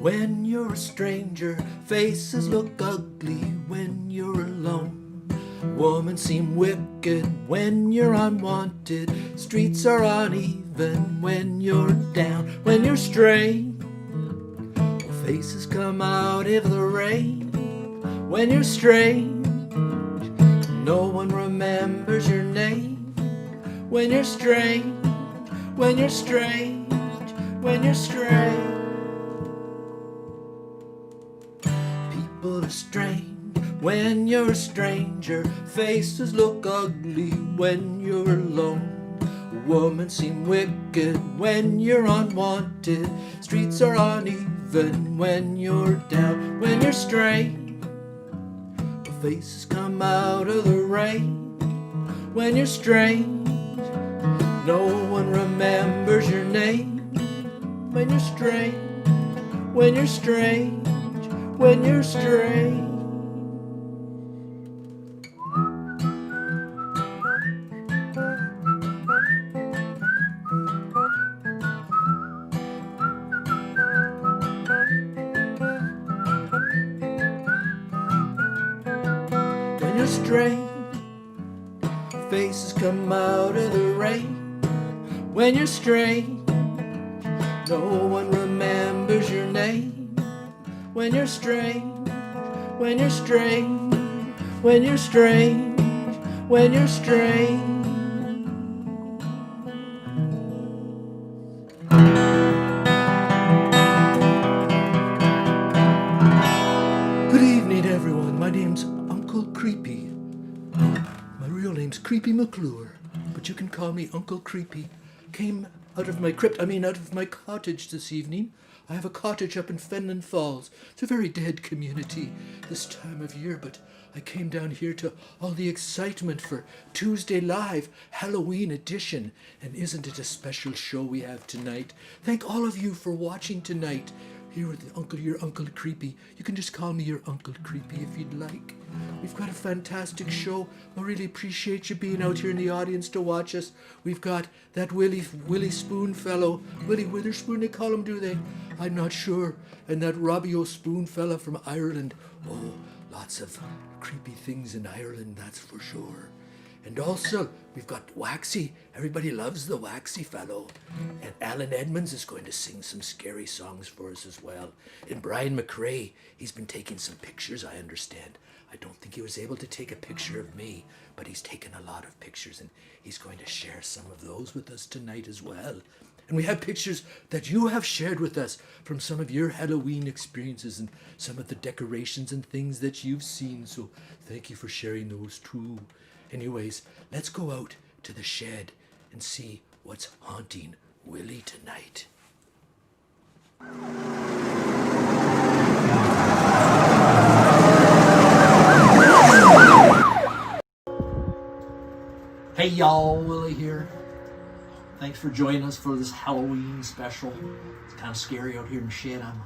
when you're a stranger. Faces look ugly when you're alone. Women seem wicked when you're unwanted. Streets are uneven when you're down. When you're strange, faces come out of the rain. When you're strange, no one remembers your name. When you're strange, when you're strange, when you're strange. People are strange when you're a stranger. Faces look ugly when you're alone. Women seem wicked when you're unwanted. Streets are uneven when you're down. When you're strange, faces come out of the rain. When you're strange, no one remembers your name. When you're strange, when you're strange, when you're strange. When you're strange, faces come out of the rain. When you're strange, no one remembers your name. When you're strange, when you're strange, when you're strange, when you're strange. Good evening, everyone. My name's Uncle Creepy. My real name's Creepy McClure, but you can call me Uncle Creepy. Came out of my out of my cottage this evening. I have a cottage up in Fenland Falls. It's a very dead community this time of year, but I came down here to all the excitement for Tuesday Live, Halloween edition. And isn't it a special show we have tonight? Thank all of you for watching tonight. Here with your Uncle Creepy. You can just call me your Uncle Creepy if you'd like. We've got a fantastic show. I really appreciate you being out here in the audience to watch us. We've got that Willy Spoon fellow. Willy Witherspoon they call him, do they? I'm not sure. And that Robbie O'Spoon fella from Ireland. Oh, lots of creepy things in Ireland, that's for sure. And also, we've got Waxxie. Everybody loves the Waxxie fellow. And Alan Edmunds is going to sing some scary songs for us as well. And Brian McRae, he's been taking some pictures, I understand. I don't think he was able to take a picture of me, but he's taken a lot of pictures, and he's going to share some of those with us tonight as well. And we have pictures that you have shared with us from some of your Halloween experiences and some of the decorations and things that you've seen. So thank you for sharing those too. Anyways, let's go out to the shed and see what's haunting Willy tonight. Hey y'all, Willy here. Thanks for joining us for this Halloween special. It's kind of scary out here in the shed. I'm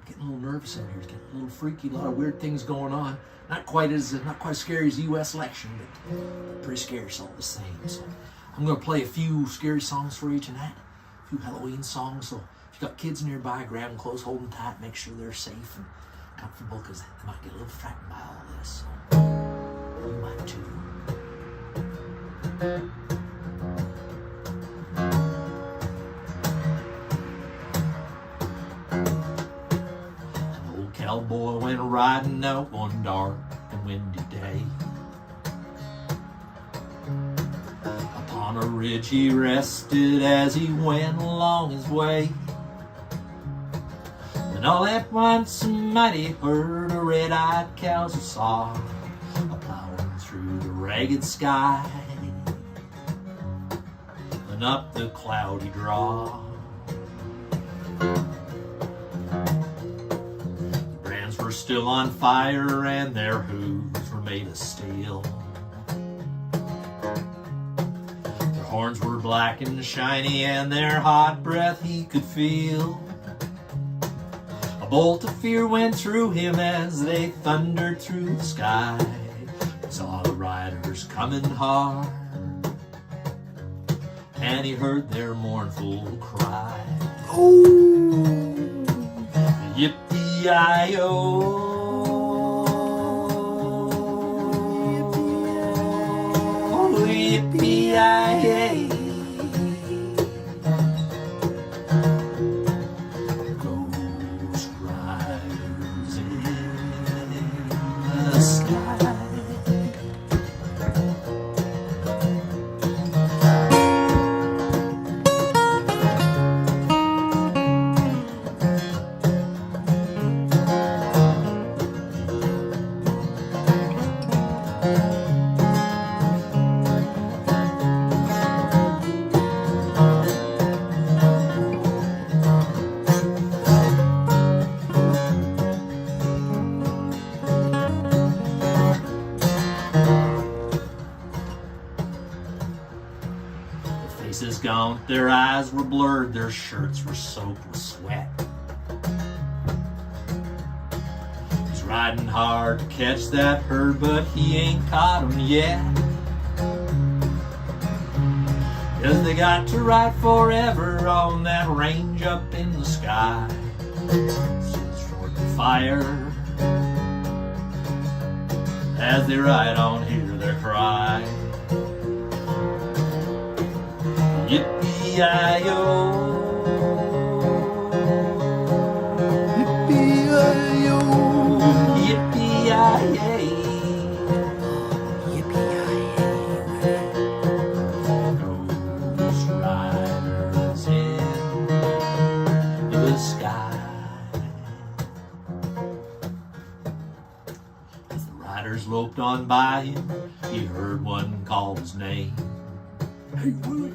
getting a little nervous in here. It's getting a little freaky. A lot of weird things going on. Not quite as scary as the U.S. election, but pretty scary all the same. So I'm going to play a few scary songs for you tonight. A few Halloween songs. So if you've got kids nearby, grab them close, hold them tight, make sure they're safe and comfortable, because they might get a little frightened by all this. So you might too. An old cowboy went riding out one dark and windy day. Upon a ridge he rested as he went along his way. Then all at once a mighty herd of red-eyed cows he saw a-plowing through the ragged sky and up the cloudy draw. The brands were still on fire and their hooves were made of steel. Their horns were black and shiny and their hot breath he could feel. A bolt of fear went through him as they thundered through the sky. He saw the riders coming hard, and he heard their mournful cry. Oh! You Yippee-yi-yo. Yippee-yi-yay. Ghost riders in the sky. Faces gaunt, their eyes were blurred, their shirts were soaked with sweat. He's riding hard to catch that herd, but he ain't caught 'em yet. 'Cause they got to ride forever on that range up in the sky. Short fire as they ride on, hear their cry. Yippee-yi-yo. Yippee-yi-yo. Yippee-yi-yay. Yippee-yi-yay. Ghost riders in the sky. As the riders loped on by him, he heard one call his name. Hey, Willy.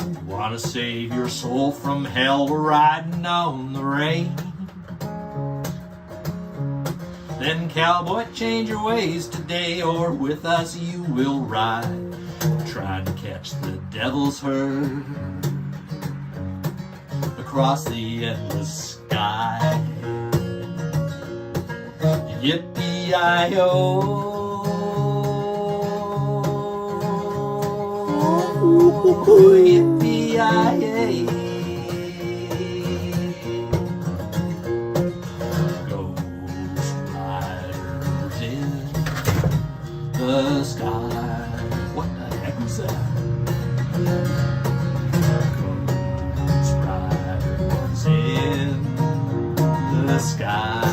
You wanna save your soul from hell, we're riding on the rain. Then cowboy, change your ways today, or with us you will ride, trying to catch the devil's herd across the endless sky. Yippee-yi-yo. Yippee-yi-yay. Ghost riders in the sky. What the heck was that? Ghost riders in the sky.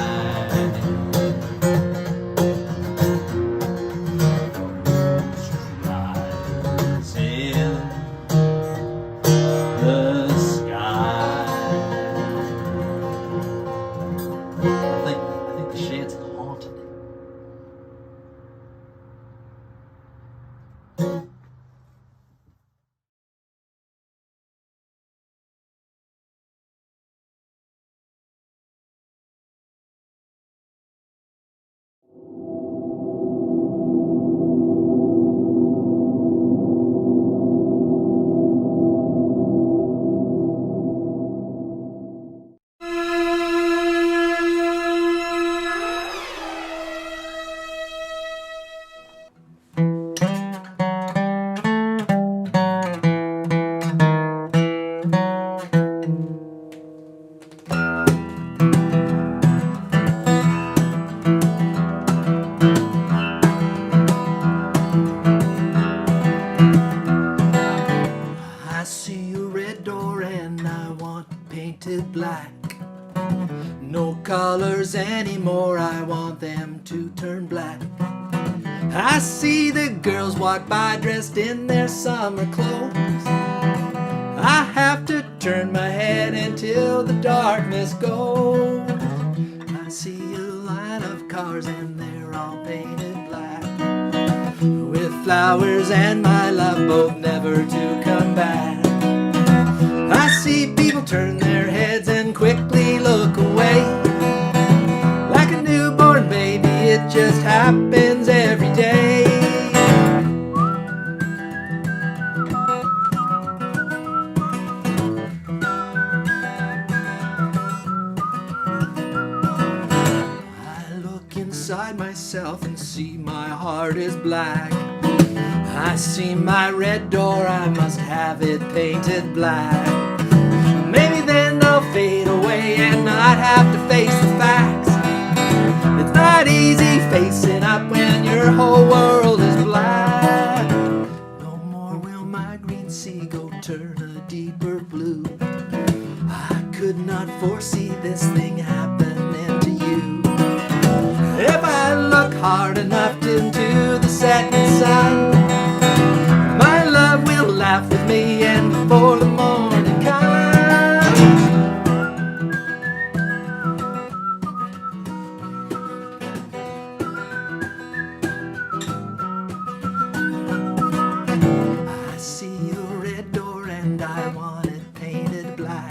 Black. No colors anymore, I want them to turn black. I see the girls walk by dressed in their summer clothes. I have to turn my head until the darkness goes. I see a line of cars and they're all painted black, with flowers and my love both never to come back. I see people turn their heads and quickly look away. Like a newborn baby, it just happens every day. I look inside myself and see my heart is black. I see my red door, I must have it painted black. Maybe then I'll fade away me and not have to face the facts. It's not easy facing up when your whole world is black. No more will my green seagull turn a deeper blue. I could not foresee this thing happening to you. If I look hard enough into the setting sun, my love will laugh with me and before the morning comes. I see a red door and I want it painted black.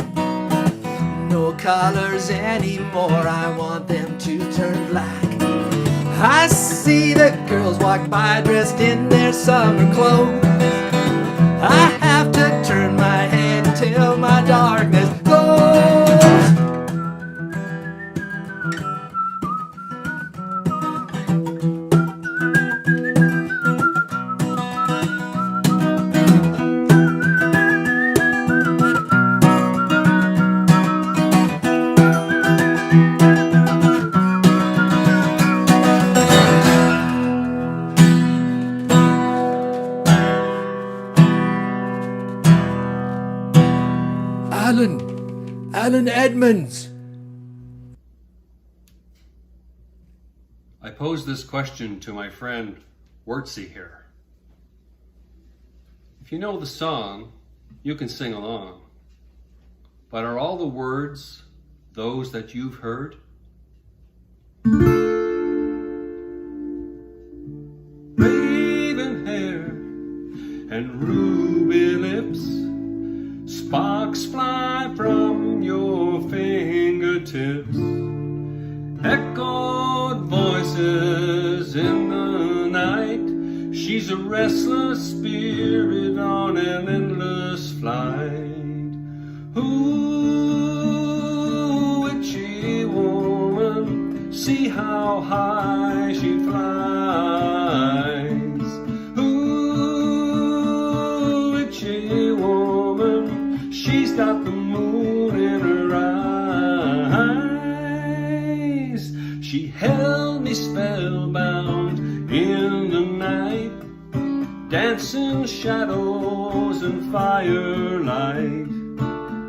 No colors anymore, I want them to turn black. I see the girls walk by dressed in their summer clothes. I have to turn my head until my darkness goes. Alan Edmunds. I pose this question to my friend Waxxie here. If you know the song, you can sing along. But are all the words those that you've heard? Raven hair and ruby lips, sparks fly from your fingertips, echoed voices in the night. She's a restless spirit on an endless flight. Ooh, witchy woman, see how high she flies. Ooh, witchy woman, she's got the moon in her eyes. She held me spellbound in the night, dancing shadows and firelight.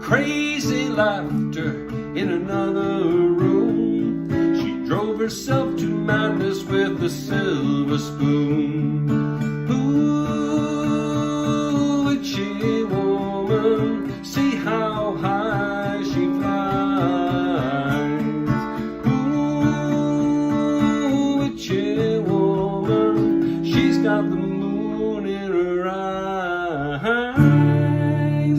Crazy laughter in another room. She drove herself to madness with a silver spoon. Ooh, witchy woman, see how high she flies. Ooh, witchy woman, she's got the moon in her eyes.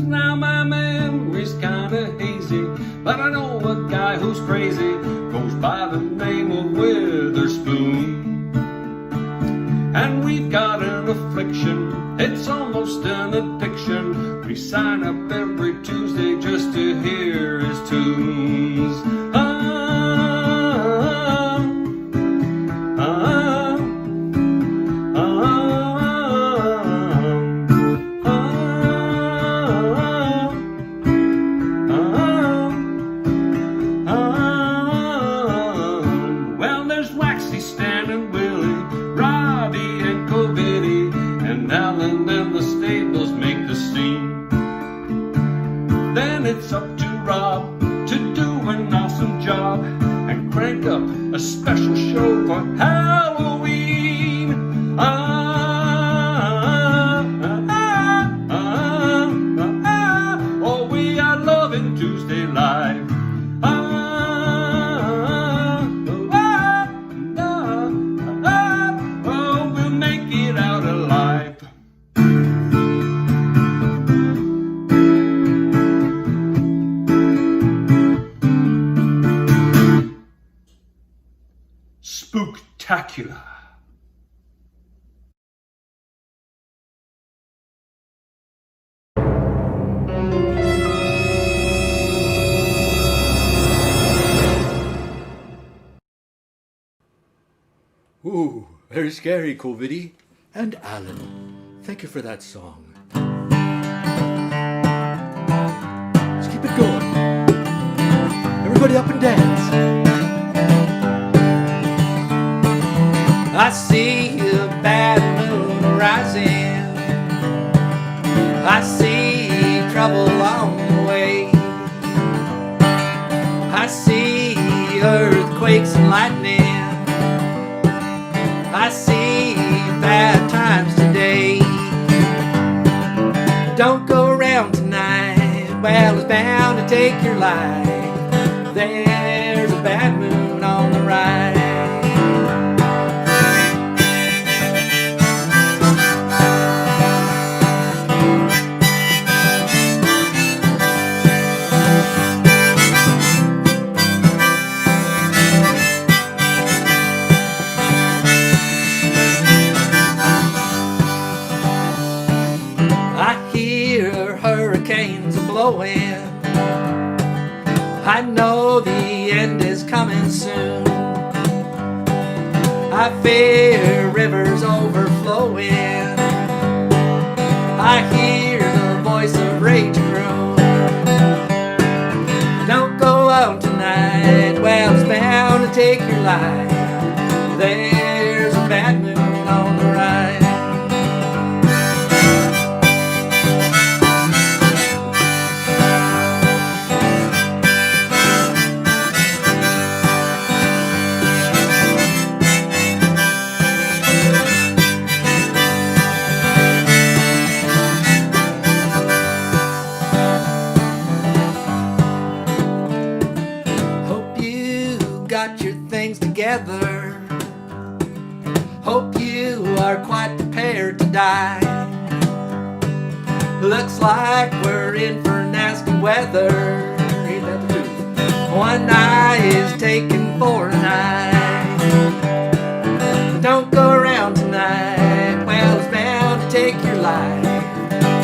Now my memory's kinda hazy, but I know a guy who's crazy, goes by the name of Witherspoon. And we've got an affliction, it's almost an addiction. We sign up every Tuesday just to hear his tunes. Well, there's Waxxie, Stan and Willy, Robbie and CoViddy, and Alan and the stables make the scene. Then it's up to Rob to do an awesome job and crank up a special show for Halloween. Oh, we are loving Tuesday Live. Oh, we'll make it out alive. Spooktacular. Ooh, very scary, CoViddy. And Alan, thank you for that song. Let's keep it going. Everybody up and dance. I see a bad moon rising. I see trouble on the way. I see earthquakes and lightning. I see bad times today. Don't go around tonight, well, it's bound to take your life. There's a bad moon on the rise. I hear hurricanes blowing. I know the end is coming soon. I fear rivers overflowing. I hear the voice of rage and ruin. Don't go out tonight, well, it's bound to take your life. There's a bad moon on the rise. Got your things together. Hope you are quite prepared to die. Looks like we're in for nasty weather. Ain't that the truth? One eye is taken for an eye. Don't go around tonight, well, it's bound to take your life.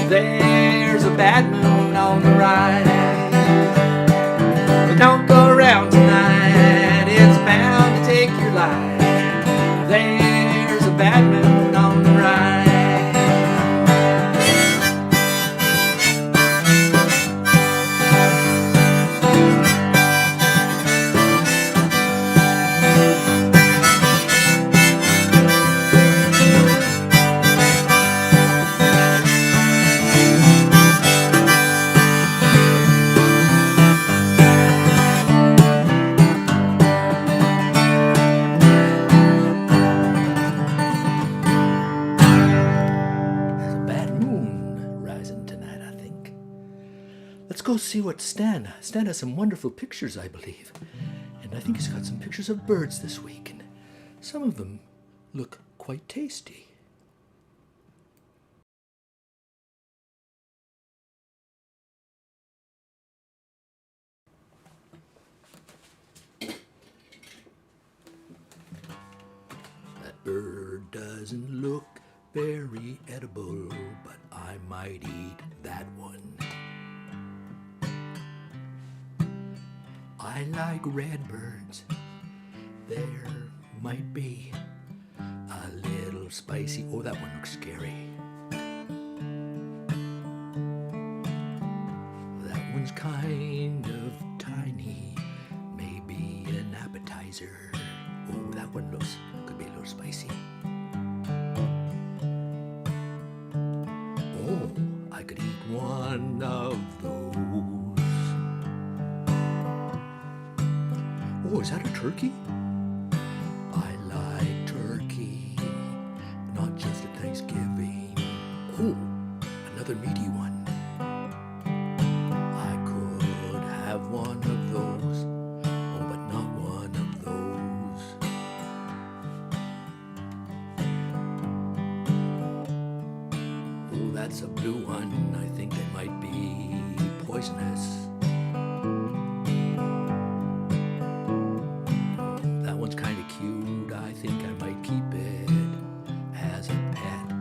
There's a bad moon on the rise. Don't go around tonight, it's bound to take your life. There's a bad moon on the rise. Let's go see what Stan has some wonderful pictures, I believe. And I think he's got some pictures of birds this week. And some of them look quite tasty. That bird doesn't look very edible, but I might eat that one. I like red birds. There might be a little spicy. Oh, that one looks scary. That one's kind of tiny. Maybe an appetizer. Oh, that one could be a little spicy. Oh, I could eat one of those. Oh, is that a turkey? I like turkey, not just at Thanksgiving. Oh, another meaty one. I could have one of those. Oh, but not one of those. Oh, that's a blue one. I think they might be poisonous. I think I might keep it as a pet.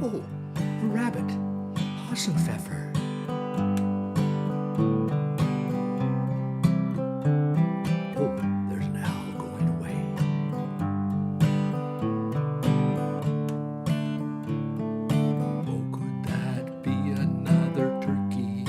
Oh, a rabbit. Hassenpfeffer. Oh, there's an owl going away. Oh, could that be another turkey?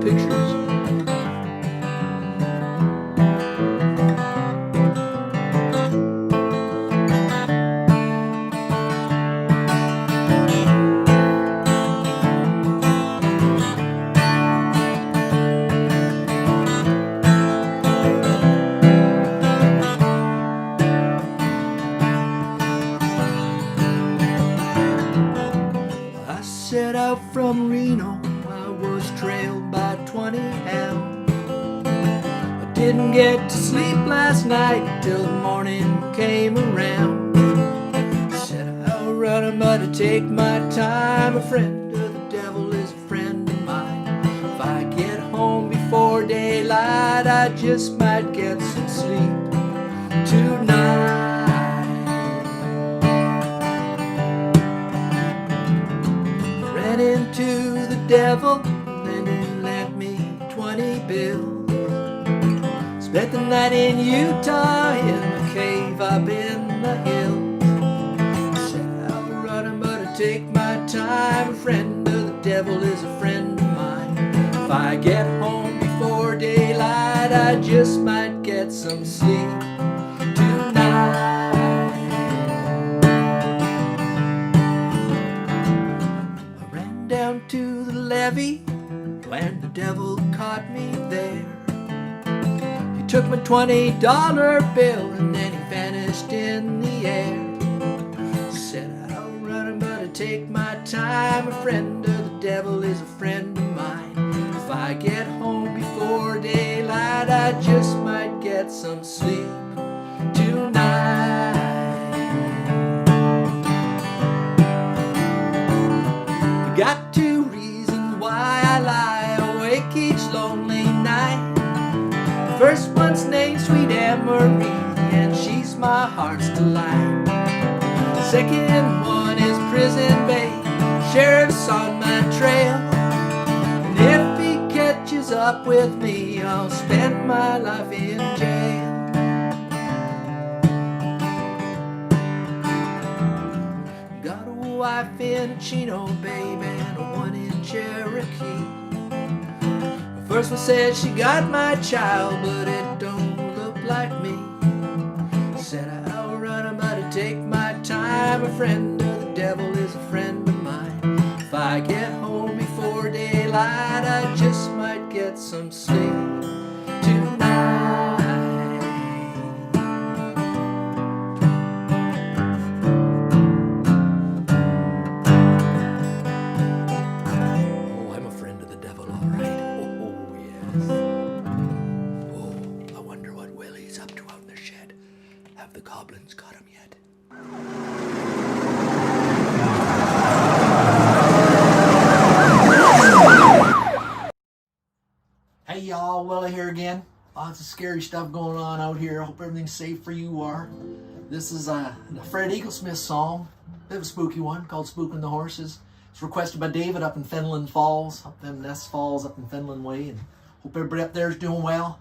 pictures. I set out from Reno, I was trailed by 20 hounds. I didn't get to sleep last night till the morning came around. Said I'll run 'em, but I take my time. A friend of the devil is a friend of mine. If I get home before daylight, I just might get some sleep tonight. Ran into the devil, then he lent me 20 bills. Spent the night in Utah in a cave up in the hills. Said I'll run 'em, but I take my time. A friend of the devil is a friend of mine. If I get home before daylight, I just might get some sleep tonight. I ran down to the levee when the devil caught me there. He took my $20 bill and then he vanished in the air. Said I'll run 'em, but I take my time. A friend of the devil is a friend of mine. If I get home before daylight, I just might get some sleep tonight. I got 2 reasons why I lie awake each lonely night. The first one's named Sweet Anne-Marie, and she's my heart's delight. The second one is Prison Bay, sheriff's on my trail. And if he catches up with me, I'll spend my life in jail. Got a wife in Chino, babe, and a one in Cherokee. The first one says she got my child, but it don't look like me. Said I'll run 'em, but I take my time. A friend of the devil is a friend of mine. If I get home before daylight, I just might get some sleep tonight. Oh, I'm a friend of the devil, all right. Oh, yes. Oh, I wonder what Willy's up to out in the shed. Have the goblins got him yet? Hey y'all, Willy here again. Lots of scary stuff going on out here. Hope everything's safe for you are. This is the Fred Eaglesmith song. Bit of a spooky one called Spookin' the Horses. It's requested by David up in Fenland Falls, up in Ness Falls, up in Fenland Way. And hope everybody up there is doing well.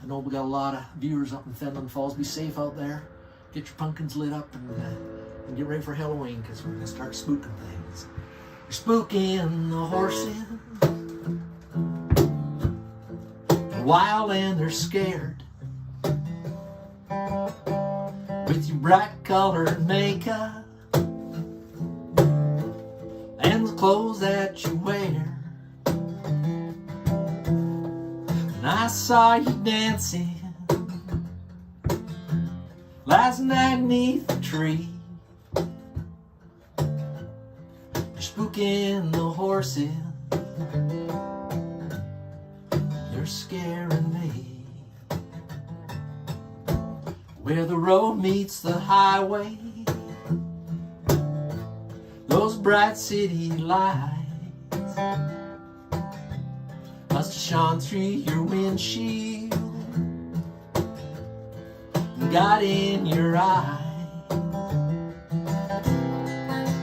I know we got a lot of viewers up in Fenland Falls. Be safe out there. Get your pumpkins lit up and get ready for Halloween, because we're going to start spooking things. You're spooking the horses. Wild and they're scared. With your bright colored makeup and the clothes that you wear. And I saw you dancing last night beneath the tree. You're spooking the horses. You're scaring me. Where the road meets the highway, those bright city lights must have shone through your windshield and got in your eye.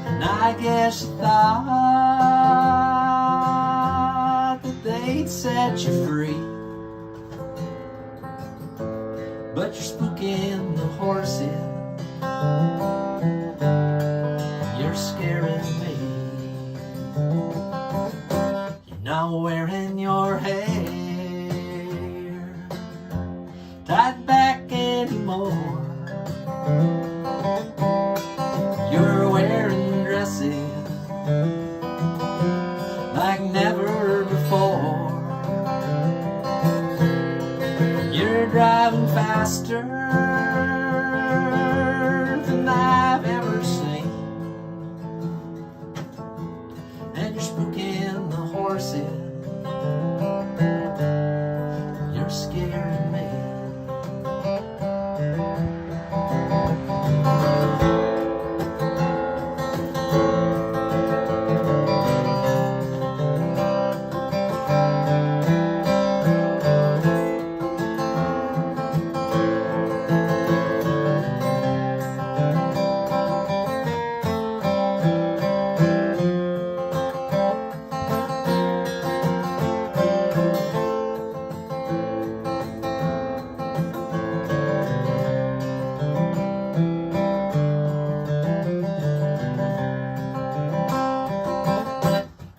And I guess you thought that they'd set you free, but you're spooking the horses. You're scaring me. You're not wearing your hair more. You're wearing dresses like never before. You're driving faster than I've ever seen, and you're spooking the horses. You're scaring me.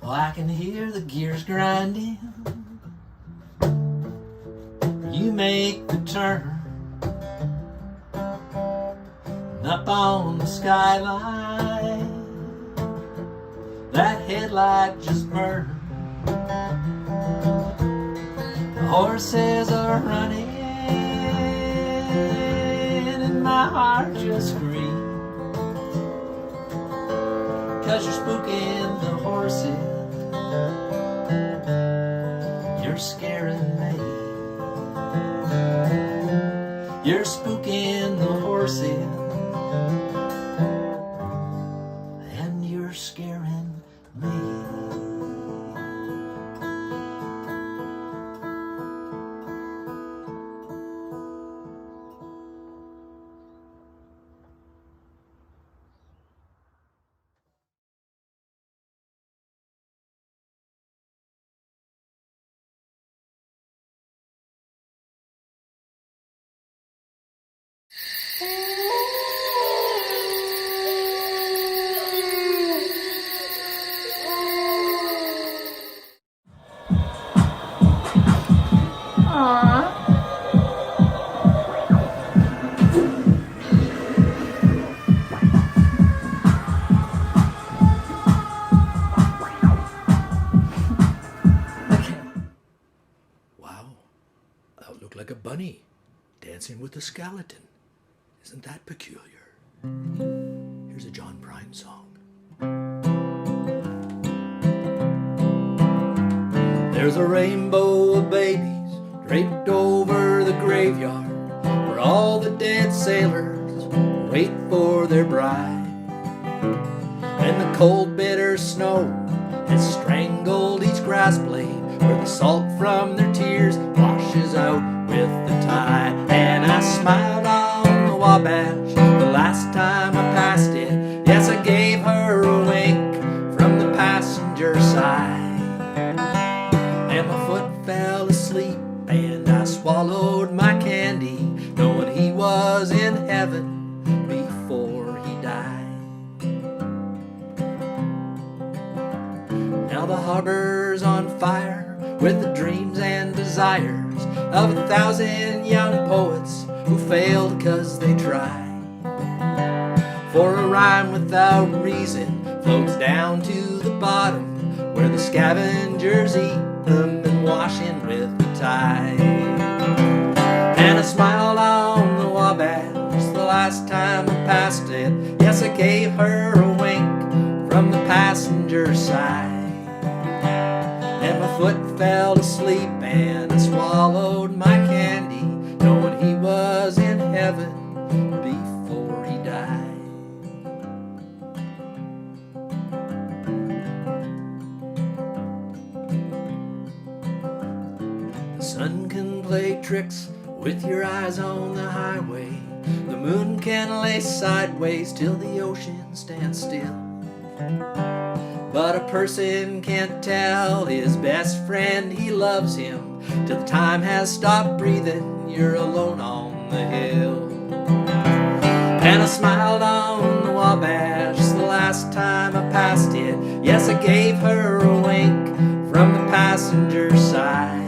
I can hear the gears grinding. You make the turn, and up on the skyline, that headlight just burned. The horses are running, and my heart just screams, 'cause you're spooking the horses. You're scaring me. You're spooking the horses, and you're scaring me. Wow, that looked like a bunny dancing with a skeleton. Isn't that peculiar? Here's a John Prine song. There's a rainbow of babies draped over the graveyard where all the dead sailors wait for their bride. And the cold bitter snow has strangled each grass blade where the salt from their tears washes out with the tide. And I smiled on the Wabash the last time I passed it. Yes, I gave her a wink from the passenger side. And my foot fell asleep and I swallowed my candy, knowing he was in heaven before he died. Now the harbor's on fire with the dreams and desires of 1,000 young poets who failed 'cause they tried. For a rhyme without reason floats down to the bottom where the scavengers eat them and wash in with the tide. And I smiled on the Wabash the last time I passed it. Yes, I gave her a wink from the passenger side. And my foot fell asleep and I swallowed my candy, knowing he was in heaven before he died. The sun can play tricks with your eyes on the highway. The moon can lay sideways till the ocean stands still. But a person can't tell his best friend he loves him till the time has stopped breathing, you're alone on the hill. And I smiled on the Wabash the last time I passed it. Yes, I gave her a wink from the passenger side.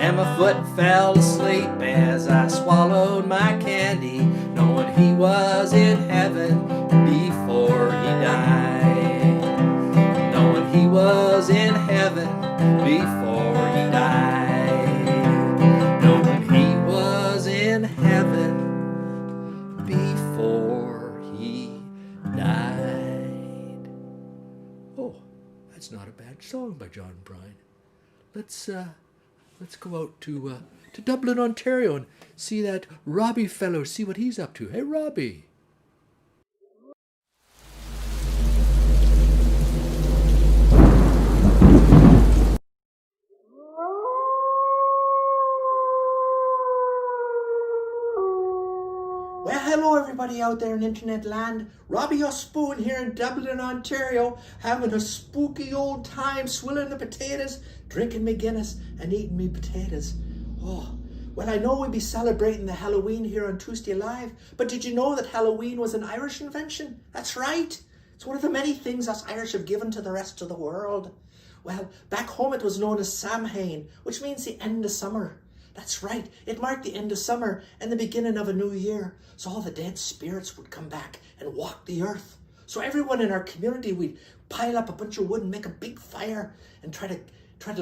and my foot fell asleep as I swallowed my candy, knowing he was in heaven before he died. Knowing he was in heaven before he died. Knowing he was in heaven before he died. Oh, that's not a bad song by John Bryan. Let's go out to Dublin, Ontario, and see that Robbie fellow, see what he's up to. Hey, Robbie. Well, hello everybody out there in internet land. Robbie O'Spoon here in Dublin, Ontario, having a spooky old time, swilling the potatoes, drinking me Guinness and eating me potatoes. Oh, well, I know we'll be celebrating the Halloween here on Tuesday Live, but did you know that Halloween was an Irish invention? That's right. It's one of the many things us Irish have given to the rest of the world. Well, back home it was known as Samhain, which means the end of summer. That's right, it marked the end of summer and the beginning of a new year. So all the dead spirits would come back and walk the earth. So everyone in our community, we'd pile up a bunch of wood and make a big fire and try to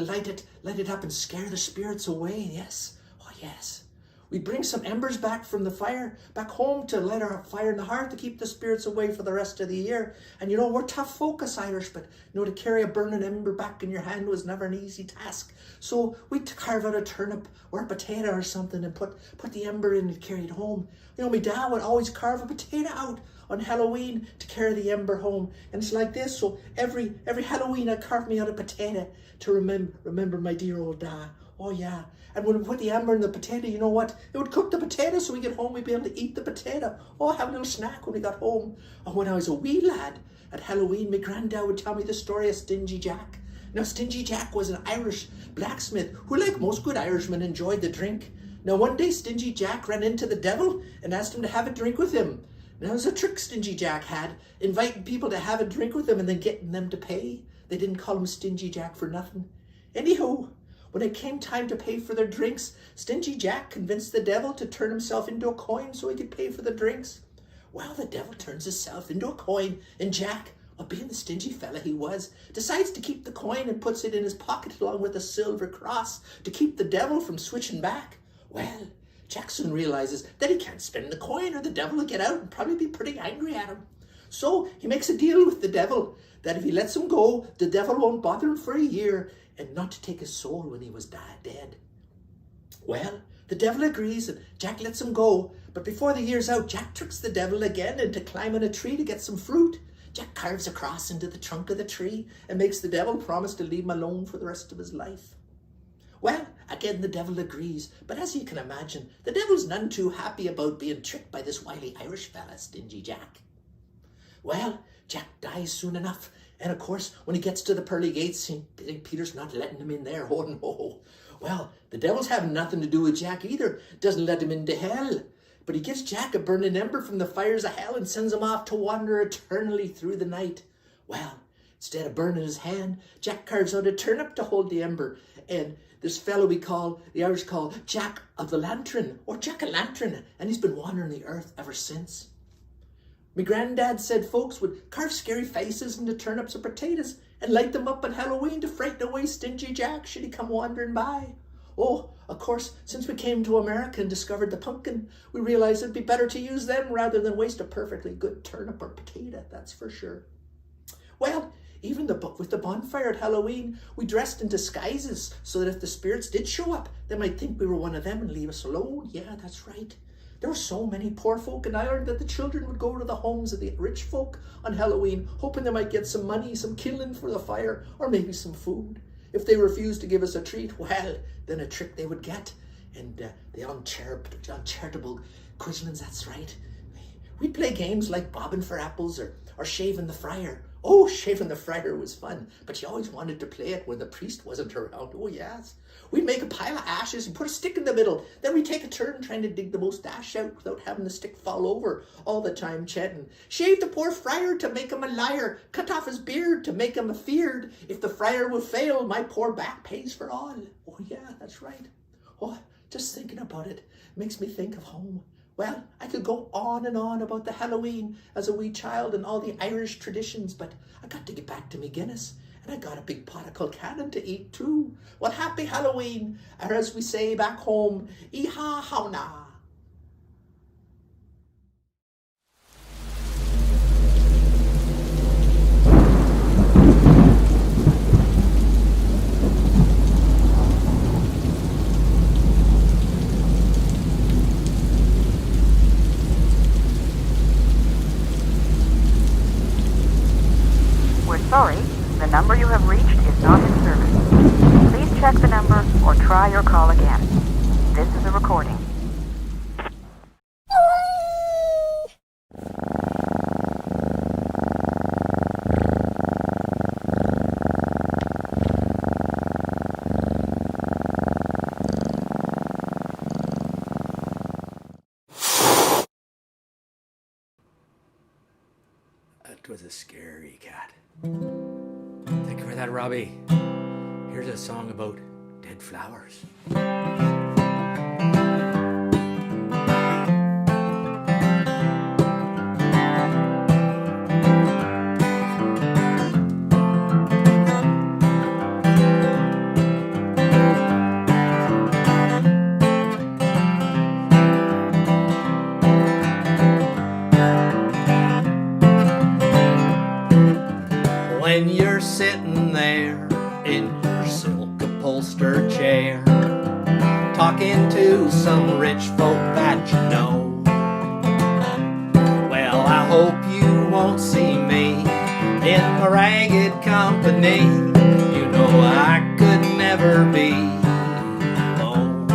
light it up and scare the spirits away. Yes, oh yes. We'd bring some embers back from the fire, back home to light our fire in the hearth to keep the spirits away for the rest of the year. And you know, we're tough folk us Irish, but you know, to carry a burning ember back in your hand was never an easy task. So we'd carve out a turnip or a potato or something and put the ember in and carry it home. You know, my dad would always carve a potato out on Halloween to carry the ember home. And it's like this, so every Halloween I'd carve me out a potato to remember my dear old dad. Oh yeah. And when we put the ember in the potato, you know what? It would cook the potato so we get home, we'd be able to eat the potato. Oh, have a little snack when we got home. And when I was a wee lad at Halloween, my granddad would tell me the story of Stingy Jack. Now, Stingy Jack was an Irish blacksmith who, like most good Irishmen, enjoyed the drink. Now, one day, Stingy Jack ran into the devil and asked him to have a drink with him. Now, it was a trick Stingy Jack had, inviting people to have a drink with him and then getting them to pay. They didn't call him Stingy Jack for nothing. Anywho, when it came time to pay for their drinks, Stingy Jack convinced the devil to turn himself into a coin so he could pay for the drinks. Well, the devil turns himself into a coin, and Jack, well, being the stingy fella he was, decides to keep the coin and puts it in his pocket along with a silver cross to keep the devil from switching back. Well, Jack soon realizes that he can't spend the coin or the devil will get out and probably be pretty angry at him. So he makes a deal with the devil that if he lets him go, the devil won't bother him for a year and not to take his soul when he was dead. Well, the devil agrees and Jack lets him go. But before the year's out, Jack tricks the devil again into climbing a tree to get some fruit. Jack carves a cross into the trunk of the tree and makes the devil promise to leave him alone for the rest of his life. Well, again, the devil agrees. But as you can imagine, the devil's none too happy about being tricked by this wily Irish fella, Stingy Jack. Well, Jack dies soon enough. And of course, when he gets to the pearly gates, St. Peter's not letting him in there. Oh no. Well, the devil's having nothing to do with Jack either. Doesn't let him into hell. But he gives Jack a burning ember from the fires of hell and sends him off to wander eternally through the night. Well, instead of burning his hand, Jack carves out a turnip to hold the ember. And this fellow the Irish call Jack of the Lantern, or Jack-o'-lantern, and he's been wandering the earth ever since. My granddad said folks would carve scary faces into turnips or potatoes and light them up on Halloween to frighten away Stingy Jack should he come wandering by. Oh, of course, since we came to America and discovered the pumpkin, we realized it'd be better to use them rather than waste a perfectly good turnip or potato, that's for sure. Well, even with the bonfire at Halloween, we dressed in disguises so that if the spirits did show up, they might think we were one of them and leave us alone. Yeah, that's right. There were so many poor folk in Ireland that the children would go to the homes of the rich folk on Halloween, hoping they might get some money, some kindling for the fire, or maybe some food. If they refused to give us a treat, well, then a trick they would get. And the uncharitable quislings, that's right. We'd play games like bobbing for apples or shaving the friar. Oh, shaving the friar was fun, but you always wanted to play it when the priest wasn't around. Oh, yes. We'd make a pile of ashes and put a stick in the middle. Then we'd take a turn trying to dig the most ash out without having the stick fall over, all the time chanting, "Shave the poor friar to make him a liar, cut off his beard to make him afeared. If the friar will fail, my poor back pays for all." Oh, yeah, that's right. Oh, just thinking about it makes me think of home. Well, I could go on and on about the Halloween as a wee child and all the Irish traditions, but I got to get back to me Guinness, and I got a big pot of Kilcannon to eat too. Well, happy Halloween, or as we say back home, Iha Hauna. Sorry, the number you have reached is not in service. Please check the number or try your call again. This is a recording. That was a scary cat. Thank you for that, Robbie. Here's a song about dead flowers. When you're sitting there in your silk upholstered chair, talking to some rich folk that you know, well, I hope you won't see me in my ragged company. You know I could never be alone.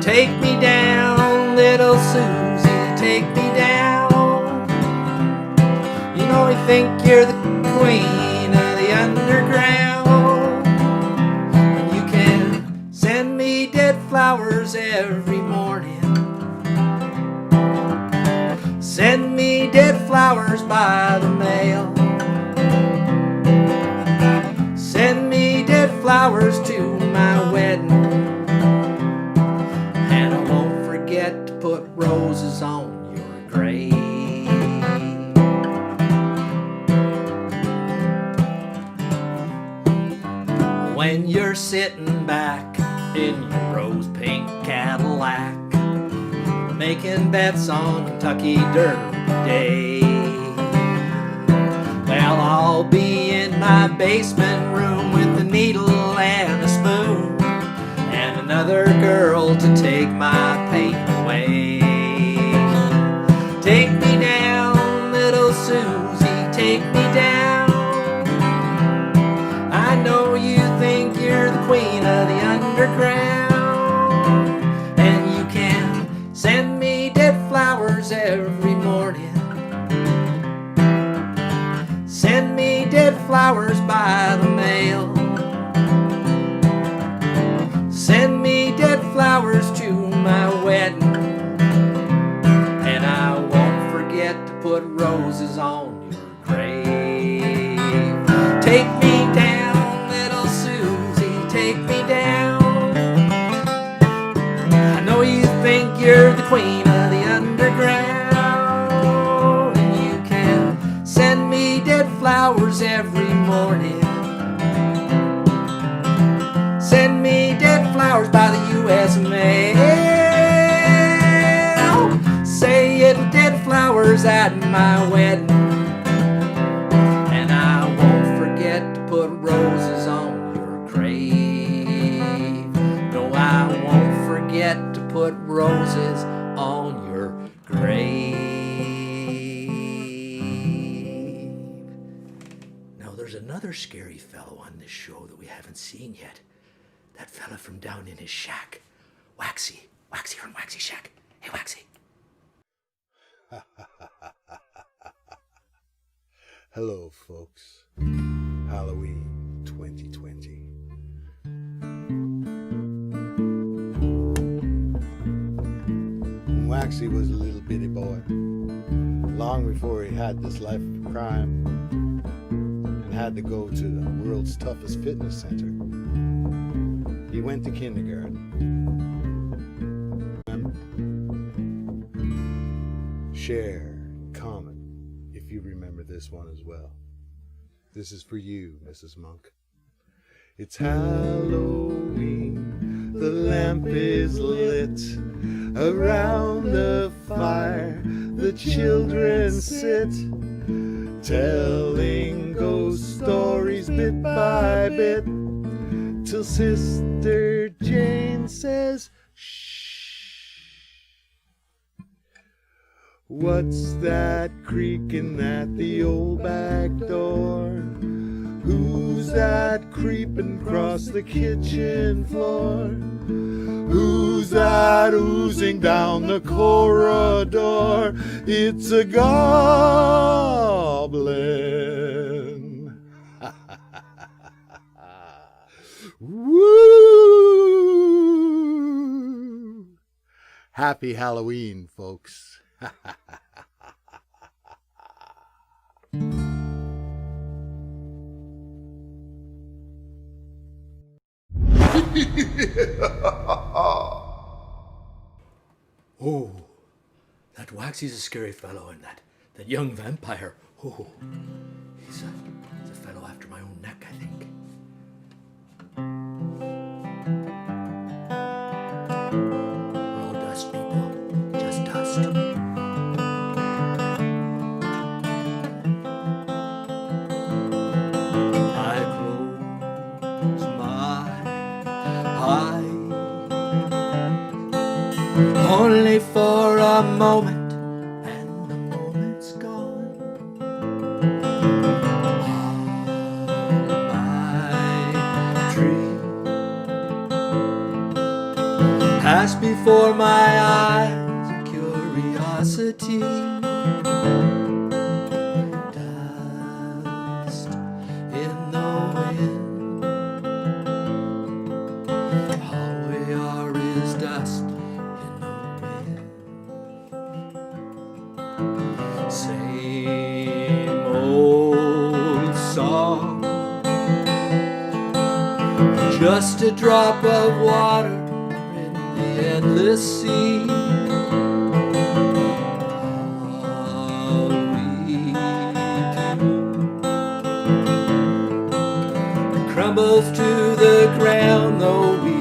Take me down, little Susie, take me down. You know you think you're the queen of the underground, and you can send me dead flowers every morning. Send me dead flowers by the mail. Send me dead flowers to my wedding, and I won't forget to put roses on your grave. When you're sitting back in your rose pink Cadillac, making bets on Kentucky Derby Day, well, I'll be in my basement room with a needle and a spoon, and another girl to take my pain away. Take me down, little Susie, take me down. I know you think you're the queen of the underground, and you can send me dead flowers every morning. Send me dead flowers by the mail. Send me dead flowers to my wedding, and I won't forget to put roses on your grave. Take me down, little Susie, take me down. I know you think you're the queen of the underground, and you can send me dead flowers every morning. Send me dead flowers by the U.S. mail. Say it'll dead flowers at my wedding, and I won't forget to put roses on your grave. No, I won't forget to put roses on your grave. Now, there's another scary fellow on this show that we haven't seen yet. That fella from down in his shack. Waxxie. Waxxie from Waxxie Shack. Hey, Waxxie. Hello, folks. Halloween 2020. When Waxxie was a little bitty boy, long before he had this life of crime and had to go to the world's toughest fitness center, he he went to kindergarten. Share, comment, if you remember this one as well. This is for you, Mrs. Monk. It's Halloween, the lamp is lit. Around the fire, the children sit, telling ghost stories bit by bit, till Sister Jane says, shh. What's that creaking at the old back door? Who's that creeping across the kitchen floor? Who's that oozing down the corridor? It's a goblin. Woo! Happy Halloween, folks. Oh, that Waxxie's a scary fellow, and that young vampire. Oh, he's a fellow after my own neck, I think. We're all dust, people. Just dust. I close my eyes only for a moment, and the moment's gone. My dream passed before my eyes, curiosity, dust in the wind. All we are is dust. Same old song, just a drop of water in the endless sea. All we do crumbles to the ground, though we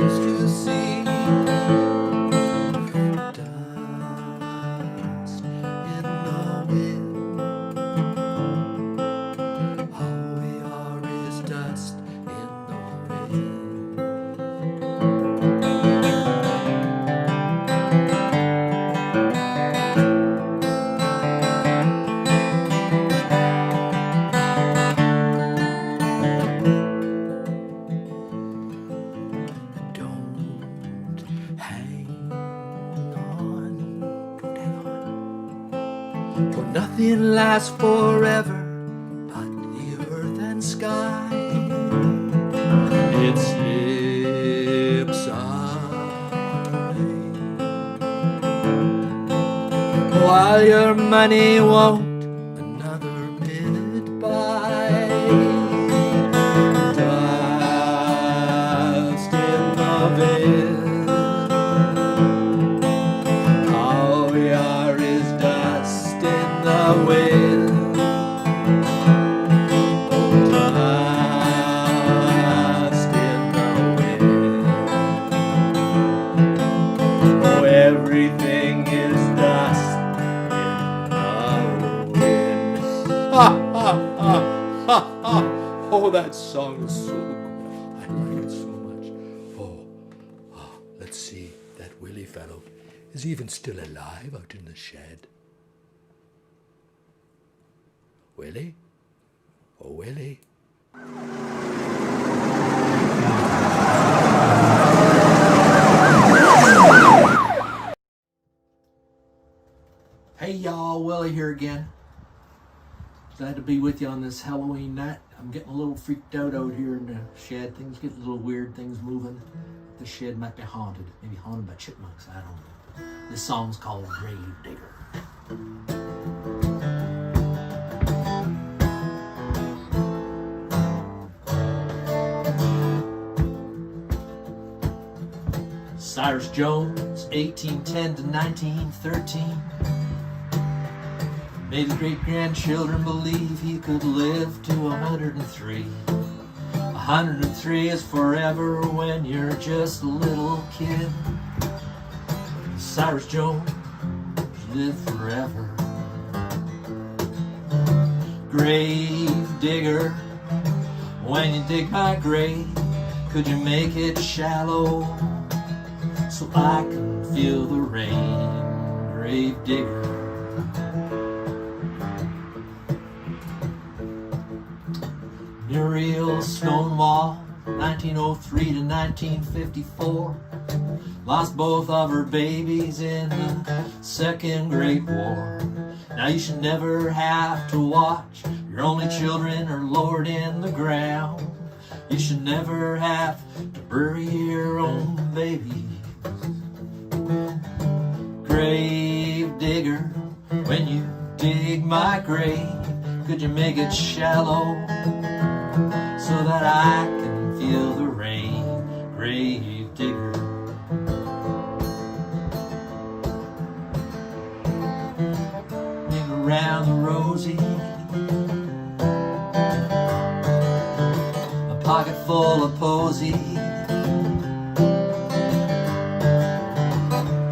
refuse to see. For nothing lasts forever but the earth and sky. It slips away while your money won't another minute buy. Dust in the veil. All we are is dust in the wind. Dust in the wind. Oh, everything is dust in the wind. Ha ha ha ha ha. Oh, that song is so good. I like it so much. Oh, let's see. That Willy fellow is even still alive out in the shed. Willy? Oh, Willy. Hey y'all, Willy here again. Glad to be with you on this Halloween night. I'm getting a little freaked out here in the shed. Things getting a little weird, things moving. The shed might be haunted. Maybe haunted by chipmunks, I don't know. This song's called Grave Digger. Cyrus Jones, 1810 to 1913, made his great-grandchildren believe he could live to 103. 103 is forever when you're just a little kid. Cyrus Jones lived forever. Grave digger, when you dig my grave, could you make it shallow so I can feel the rain? Grave digger. Muriel Stonewall, 1903 to 1954, lost both of her babies in the Second Great War. Now you should never have to watch your only children are lowered in the ground. You should never have to bury your own babies. Grave digger, when you dig my grave, could you make it shallow so that I can feel the rain? Grave digger. Dig around the rosy, a pocket full of posy,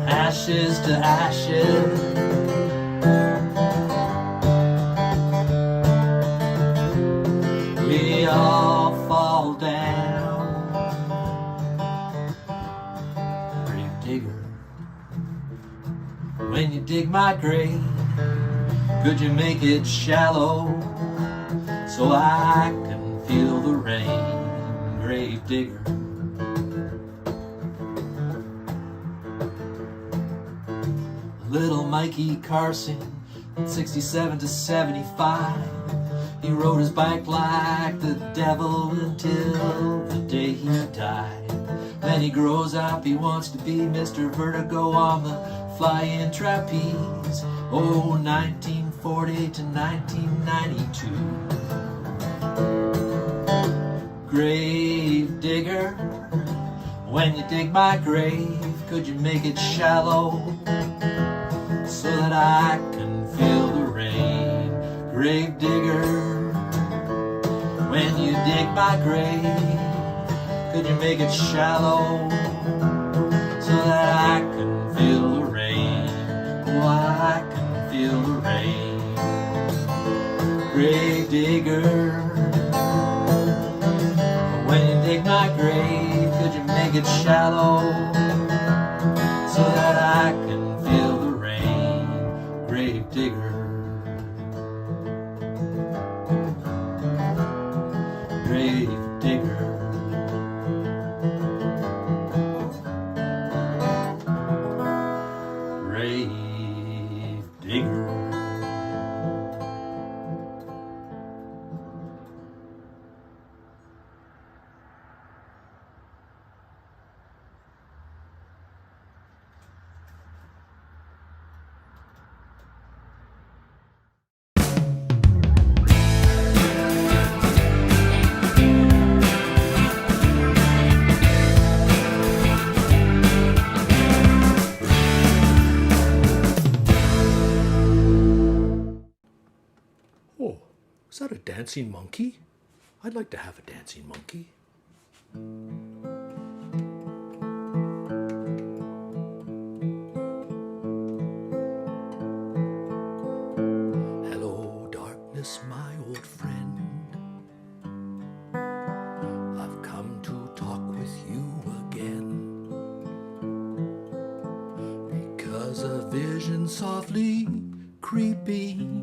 ashes to ashes. We all fall down. Grave digger, when you dig my grave, could you make it shallow so I can feel the rain? Grave digger. Little Mikey Carson, 67 to 75, he rode his bike like the devil until the day he died. When he grows up, he wants to be Mr. Vertigo on the flying trapeze. Oh, 1940 to 1992. Grave digger, when you dig my grave, could you make it shallow so that I can feel the rain? Grave digger, when you dig my grave, could you make it shallow so that I can feel the rain? Oh, I can feel the rain. Grave digger, when you dig my grave, could you make it shallow so that I can feel the rain? Grave digger. Grave digger. Grave digger. Oh, is that a dancing monkey? I'd like to have a dancing monkey. Hello, darkness, my old friend. I've come to talk with you again, because a vision softly creeping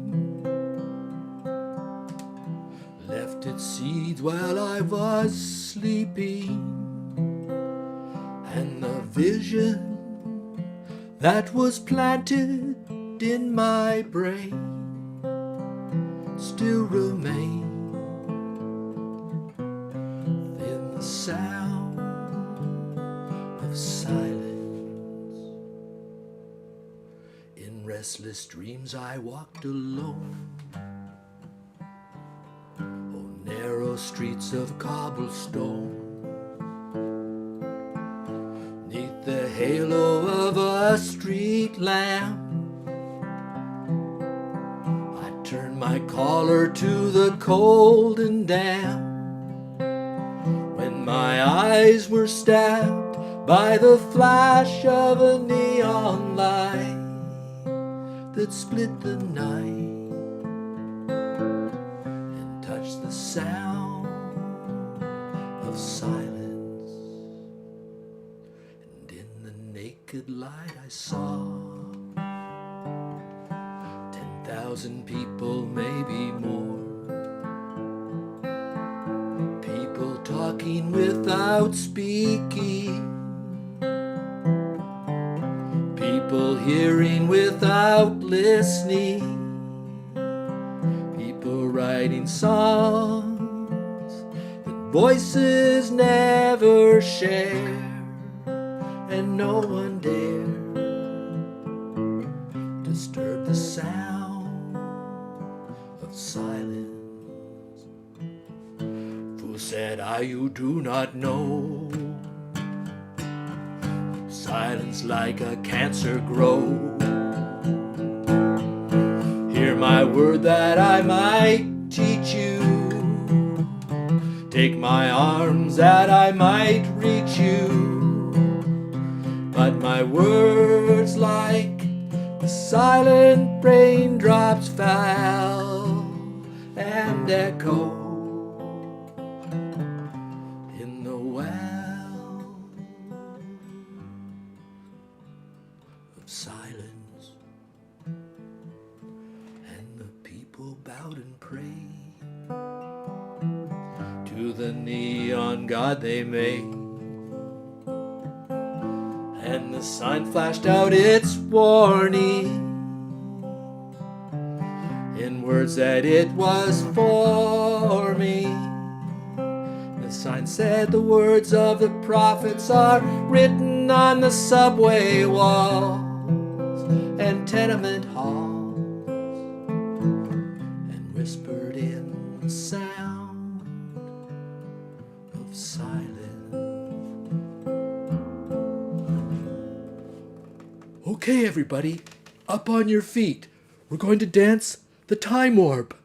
left its seeds while I was sleeping, and the vision that was planted in my brain still remains in the sound of silence. In restless dreams I walked alone, narrow streets of cobblestone, 'neath the halo of a street lamp. I turned my collar to the cold and damp when my eyes were stabbed by the flash of a neon light that split the night and touched the sound of silence. And in the naked light I saw 10,000 people, maybe more. People talking without speaking. People hearing without listening. People writing songs that voices never share, and no one dare disturb the sound of silence. Fool said I, you do not know. Silence like a cancer grow. Hear my word that I might teach you. Take my arms that I might reach you. But my words like the silent raindrops fall and echo in the well of silence. And the people bowed and prayed to the neon god they made. And the sign flashed out its warning in words that it was for me. The sign said the words of the prophets are written on the subway walls and tenement halls, and whispered in the sound of silence. Okay, everybody, up on your feet. We're going to dance the time warp.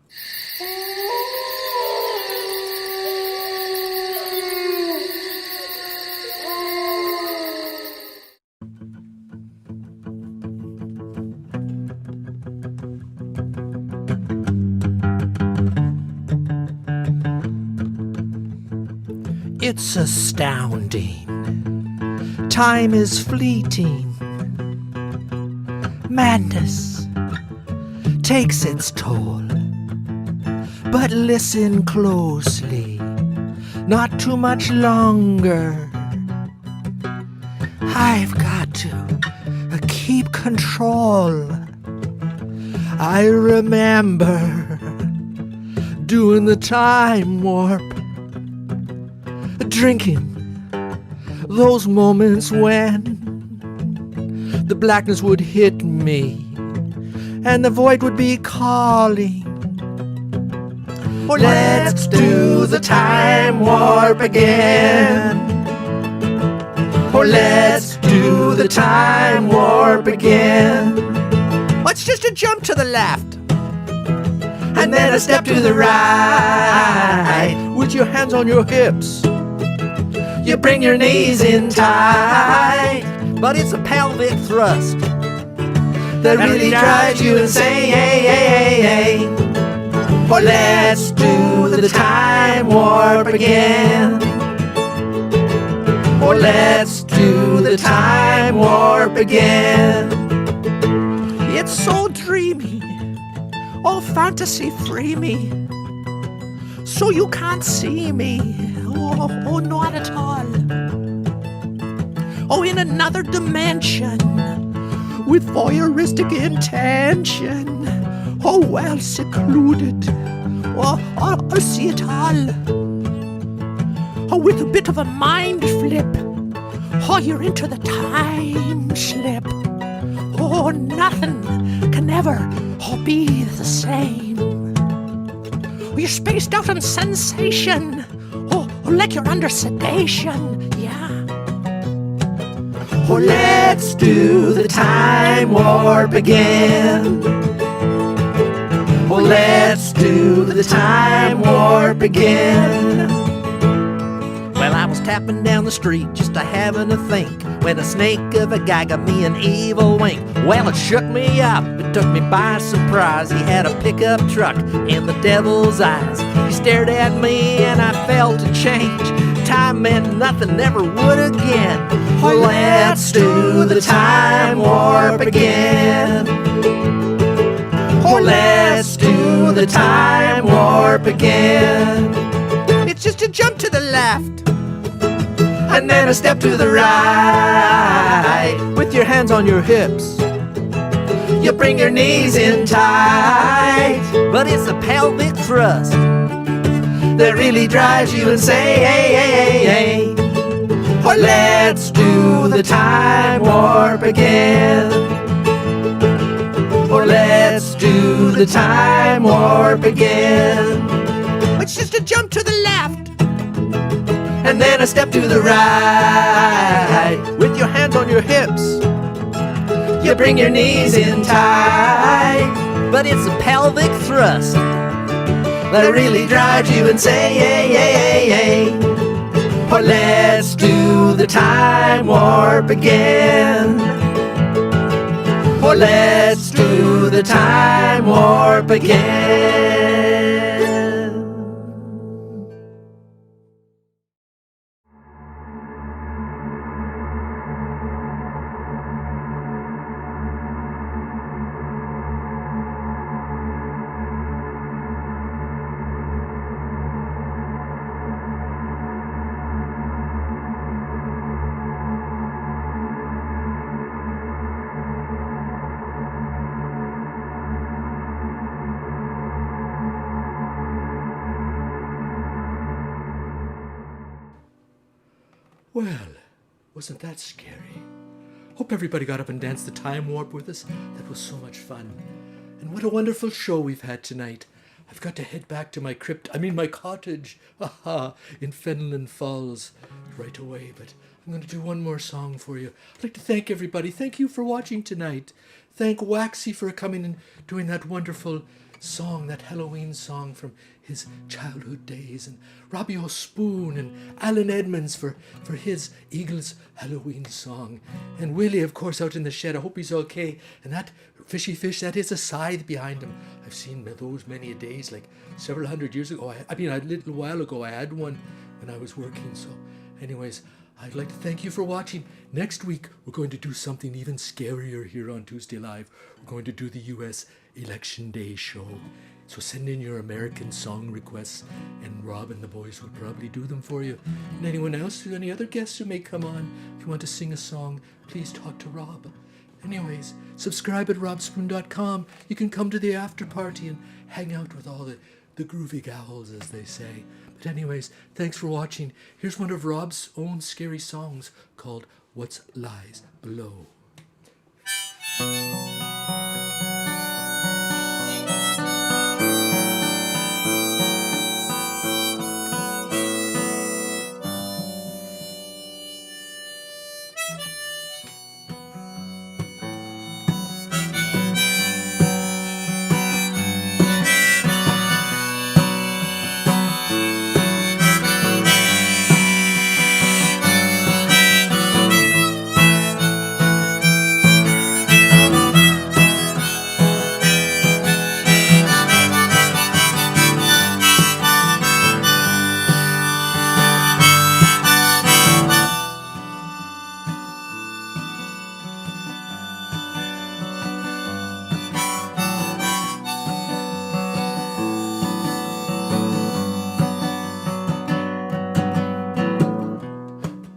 It's astounding. Time is fleeting. Madness takes its toll. But listen closely, not too much longer. I've got to keep control. I remember doing the time warp, drinking those moments when the blackness would hit me and the void would be calling. Let's do the time warp again. Or let's do the time warp again. Let's just a jump to the left and then a step to the right. With your hands on your hips. You bring your knees in tight, but it's a pelvic thrust that really drives you insane. Or let's do the time warp again. Or let's do the time warp again. It's so dreamy, all fantasy free me, so you can't see me. Oh, not at all. Oh, in another dimension, with voyeuristic intention. Oh, well secluded. Oh, I'll see it all. Oh, with a bit of a mind flip. Oh, you're into the time slip. Oh, nothing can ever be the same. Oh, you're spaced out on sensation. Oh, like you're under sedation, yeah. Or let's do the time warp again. Or let's do the time warp again. Well, I was tapping down the street just a having a think when a snake of a guy got me an evil wink. Well, it shook me up, it took me by surprise. He had a pickup truck and the devil's eyes. He stared at me and I felt a change. Time meant nothing, never would again. Well, let's do the time warp again. Or let's do the time warp again. It's just a jump to the left and then a step to the right. With your hands on your hips, you bring your knees in tight. But it's a pelvic thrust that really drives you insane. Hey, hey, hey, hey. Or let's do the time warp again. Or let's do the time warp again. It's just a jump to the left and then a step to the right. With your hands on your hips, you bring your knees in tight. But it's a pelvic thrust that really drives you insane. Hey, hey, hey, hey. Or let's do the time warp again. Or let's do the time warp again. Well, wasn't that scary? Hope everybody got up and danced the time warp with us. That was so much fun. And what a wonderful show we've had tonight. I've got to head back to my my cottage, in Fenelon Falls right away. But I'm going to do one more song for you. I'd like to thank everybody. Thank you for watching tonight. Thank Waxxie for coming and doing that wonderful song, that Halloween song from his childhood days, and Robbie O'Spoon and Alan Edmunds for his Eagles Halloween song, and Willy, of course, out in the shed. I hope he's okay. And that fishy fish, that is a scythe behind him. I've seen those many a days, like several hundred years ago. A little while ago I had one when I was working. So anyways, I'd like to thank you for watching. Next week we're going to do something even scarier here on Tuesday Live. We're going to do the US Election Day show. So send in your American song requests, and Rob and the boys will probably do them for you. And anyone else, any other guests who may come on, if you want to sing a song, please talk to Rob. Anyways, subscribe at robspoon.com. You can come to the after party and hang out with all the groovy gals, as they say. But anyways, thanks for watching. Here's one of Rob's own scary songs called What Lies Below.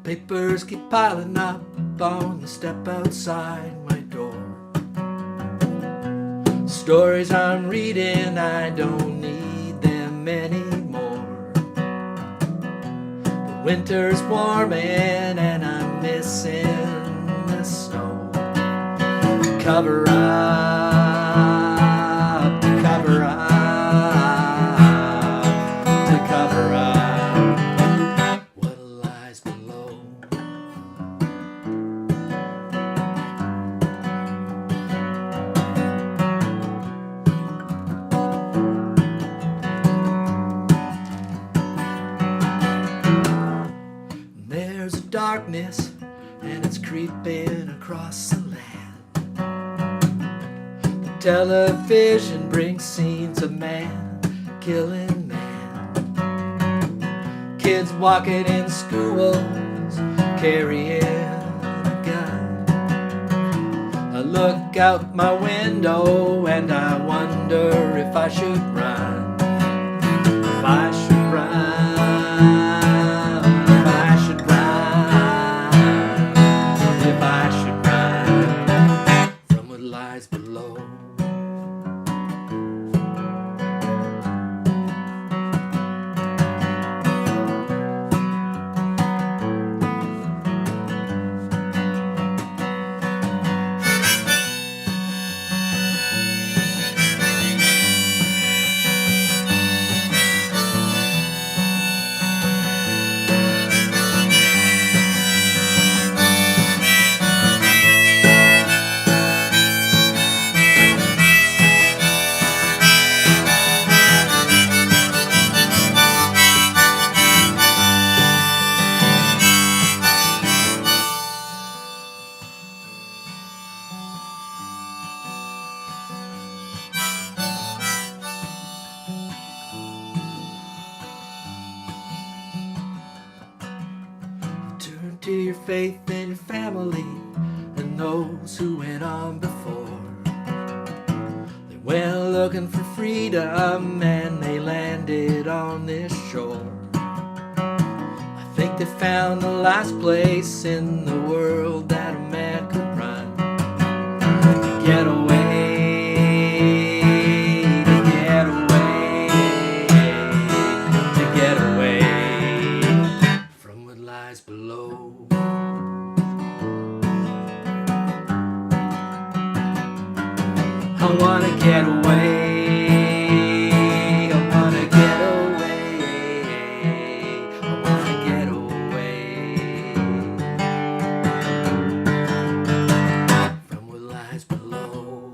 Papers keep piling up on the step outside my door. Stories I'm reading, I don't need them anymore. The winter's warming and I'm missing the snow. Cover up, cover up. There's a darkness, and it's creeping across the land. The television brings scenes of man killing man. Kids walking in schools, carrying a gun. I look out my window and I wonder if I should run. If I should run, if I should run, if I should run from what lies below. Turn to your faith and your family and those who went on before. They went looking for freedom and they landed on this shore. I think they found the last place in the world that a man could run. To get away, to get away, to get away from what lies below. I wanna get away, I wanna get away, I wanna get away from what lies below.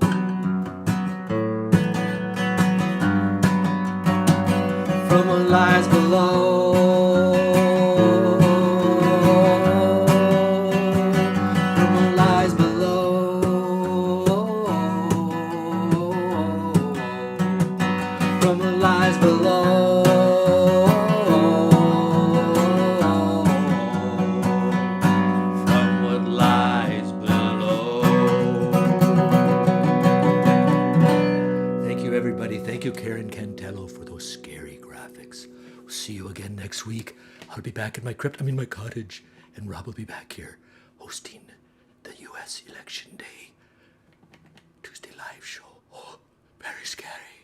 From what lies below. From what lies below. From what lies below. From what lies below. Thank you, everybody. Thank you, Karen Cantello, for those scary graphics. We'll see you again next week. I'll be back in my crypt, my cottage, and Rob will be back here hosting the U.S. Election Day Tuesday live show. Oh, very scary.